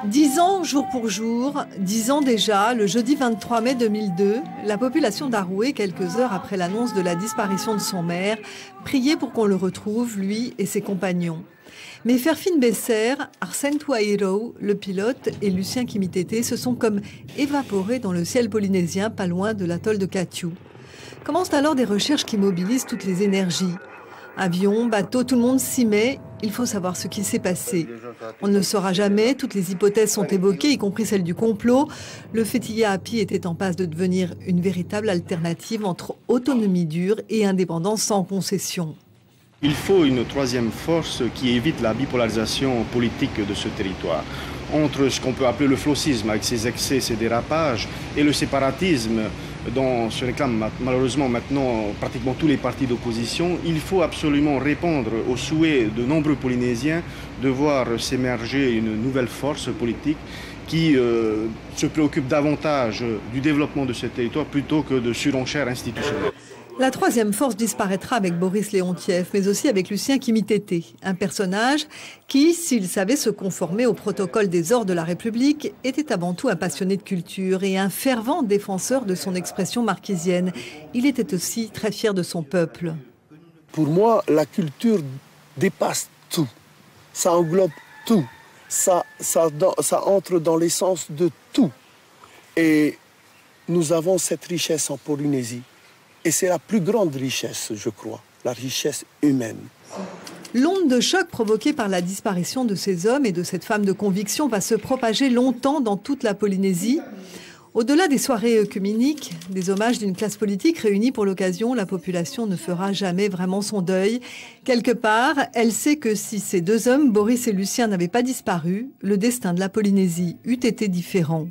10 ans, jour pour jour, 10 ans déjà, le jeudi 23 mai 2002, la population d'Aroué, quelques heures après l'annonce de la disparition de son maire, priait pour qu'on le retrouve, lui et ses compagnons. Mais Ferfine Besser, Arsène Touaïro, le pilote, et Lucien Kimitete se sont comme évaporés dans le ciel polynésien, pas loin de l'atoll de Katiou. Commencent alors des recherches qui mobilisent toutes les énergies. Avions, bateaux, tout le monde s'y met. Il faut savoir ce qui s'est passé. On ne le saura jamais, toutes les hypothèses sont évoquées, y compris celle du complot. Le Fetiya Api était en passe de devenir une véritable alternative entre autonomie dure et indépendance sans concession. Il faut une troisième force qui évite la bipolarisation politique de ce territoire. Entre ce qu'on peut appeler le flossisme avec ses excès, ses dérapages, et le séparatisme dont se réclament malheureusement maintenant pratiquement tous les partis d'opposition, il faut absolument répondre aux souhaits de nombreux Polynésiens de voir s'émerger une nouvelle force politique qui se préoccupe davantage du développement de ce territoire plutôt que de surenchères institutionnelles. La troisième force disparaîtra avec Boris Léontiev, mais aussi avec Lucien Kimitete, un personnage qui, s'il savait se conformer au protocole des ors de la République, était avant tout un passionné de culture et un fervent défenseur de son expression marquisienne. Il était aussi très fier de son peuple. Pour moi, la culture dépasse tout. Ça englobe tout. Ça entre dans l'essence de tout. Et nous avons cette richesse en Polynésie. Et c'est la plus grande richesse, je crois, la richesse humaine. L'onde de choc provoquée par la disparition de ces hommes et de cette femme de conviction va se propager longtemps dans toute la Polynésie. Au-delà des soirées œcuméniques, des hommages d'une classe politique réunie pour l'occasion, la population ne fera jamais vraiment son deuil. Quelque part, elle sait que si ces deux hommes, Boris et Lucien, n'avaient pas disparu, le destin de la Polynésie eût été différent.